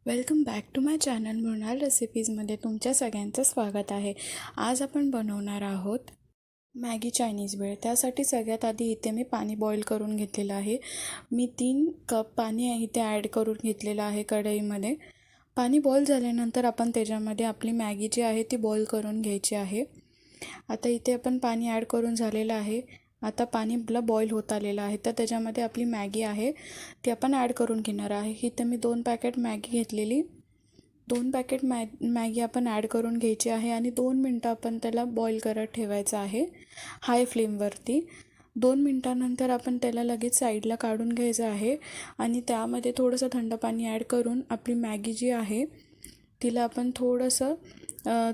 Welcome back to my channel Mrunal रेसिपीजमध्ये तुमच्या सगळ्यांचं स्वागत आहे। आज आपण बनवणार आहोत मॅगी चायनीज भेळ। त्यासाठी सगळ्यात आधी इथे मी पाणी बॉईल करून घेतलेलं आहे। मी 3 कप पाणी इथे ॲड करून घेतलेलं आहे कढईमध्ये। पाणी बॉईल झाल्यानंतर आपण त्याच्यामध्ये आपली मॅगी जी आहे ती बॉईल करून घ्यायची आहे। आता इथे आपण पाणी ॲड करून झालेलं आहे। आता पाणी आपलं बॉईल होत आलेलं आहे, तर त्याच्यामध्ये आपली मॅगी आहे ती आपण ॲड करून घेणार आहे। इथे मी 2 पॅकेट मॅगी घेतलेली, 2 पॅकेट मॅगी आपण ॲड करून घ्यायची आहे आणि 2 मिनटं आपण त्याला बॉईल करत ठेवायचं आहे हाय फ्लेमवरती। 2 मिनटानंतर आपण त्याला लगेच साईडला काढून घ्यायचं आहे आणि त्यामध्ये थोडंसं थंड पाणी ॲड करून आपली मॅगी जी आहे तिला आपण थोडंसं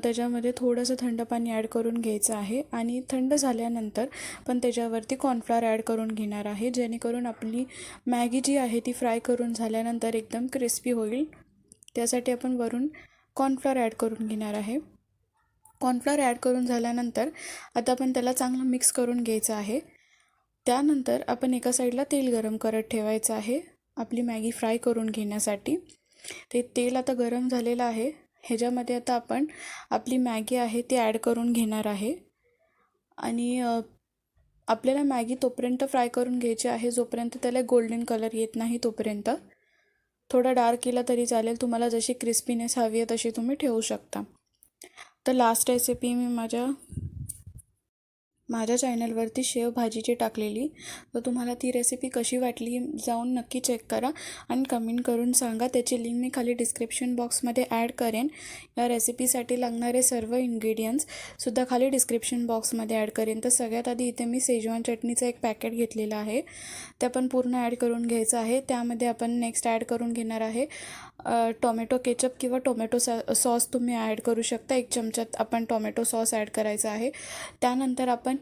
त्याच्यामध्ये थोडंसं थंड पाणी ॲड करून घ्यायचं आहे आणि थंड झाल्यानंतर पण त्याच्यावरती कॉर्नफ्लॉवर ॲड करून घेणार आहे, जेणेकरून आपली मॅगी जी आहे ती फ्राय करून झाल्यानंतर एकदम क्रिस्पी होईल। त्यासाठी आपण वरून कॉर्नफ्लॉवर ॲड करून घेणार आहे। कॉर्नफ्लॉवर ॲड करून झाल्यानंतर आता आपण त्याला चांगलं मिक्स करून घ्यायचं आहे। त्यानंतर आपण एका साईडला तेल गरम करत ठेवायचं आहे आपली मॅगी फ्राय करून घेण्यासाठी। ते तेल आता गरम झालेलं आहे। ह्याच्यामध्ये आता आपण आपली मॅगी आहे ती ॲड करून घेणार आहे आणि आपल्याला मॅगी तोपर्यंत फ्राय करून घ्यायची आहे जोपर्यंत त्याला गोल्डन कलर येत नाही तोपर्यंत। थोडा डार्क केला तरी चालेल, तुम्हाला जशी क्रिस्पीनेस हवी आहे तशी तुम्ही ठेवू शकता। तर लास्ट रेसिपी मी माझ्या चॅनलवरती शेवभाजीची टाकलेली, तर तुम्हाला ती रेसिपी कशी वाटली जाऊन नक्की चेक करा आणि कमेंट करून सांगा। त्याची लिंक मी खाली डिस्क्रिप्शन बॉक्समध्ये ॲड करेन। या रेसिपीसाठी लागणारे सर्व इन्ग्रेडियंट्ससुद्धा खाली डिस्क्रिप्शन बॉक्समध्ये ॲड करेन। तर सगळ्यात आधी इथे मी शेजवान चटणीचं एक पॅकेट घेतलेलं आहे, ते आपण पूर्ण ॲड करून घ्यायचं आहे। त्यामध्ये आपण नेक्स्ट ॲड करून घेणार आहे टोमॅटो केचप किंवा टोमॅटो सॉस तुम्ही ॲड करू शकता। 1 चमचा आपण टोमॅटो सॉस ॲड करायचा आहे। त्यानंतर आपण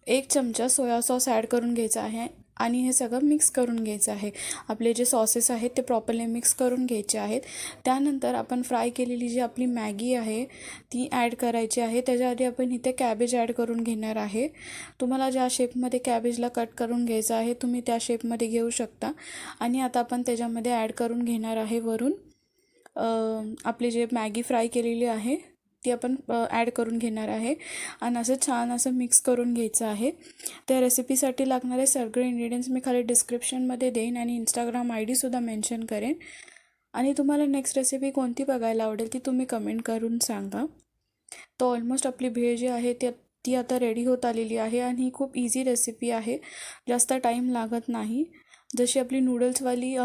1 चमचा सोया सॉस ॲड करून घ्यायचा आहे आणि हे सगळं मिक्स करून घ्यायचं आहे। आपले जे सॉसेस आहेत ते प्रॉपरली मिक्स करून घ्यायचे आहेत। त्यानंतर आपण फ्राय केलेली जी आपली मॅगी आहे ती ॲड करायची आहे। त्याच्या आधी आपण इथे कॅबेज ॲड करून घेणार आहे। तुम्हाला ज्या शेपमध्ये कॅबेजला कट करून घ्यायचं आहे तुम्ही त्या शेपमध्ये घेऊ शकता। आणि आता आपण त्याच्यामध्ये ॲड करून घेणार आहे वरून आपली जे मॅगी फ्राय केलेली आहे ती आपण ॲड करून घेणार आहे आणि असं छान असं मिक्स करून घ्यायचं आहे। त्या रेसिपीसाठी लागणारे सगळे इन्ग्रेडियंट्स मी खाली डिस्क्रिप्शनमध्ये देईन आणि इंस्टाग्राम ID सुद्धा मेन्शन करेन। आणि तुम्हाला नेक्स्ट रेसिपी कोणती बघायला आवडेल ती तुम्ही कमेंट करून सांगा। तर ऑलमोस्ट आपली भेळ जी आहे ती आता रेडी होत आलेली आहे आणि ही खूप इझी रेसिपी आहे, जास्त टाईम लागत नाही। जशी आपली नूडल्सवाली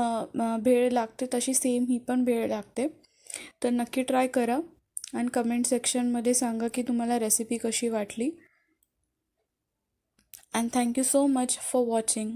भेळ लागते तशी सेम ही पण भेळ लागते। तर नक्की ट्राय करा आणि कमेंट सेक्शनमध्ये सांगा की तुम्हाला रेसिपी कशी वाटली। And thank you so much for watching.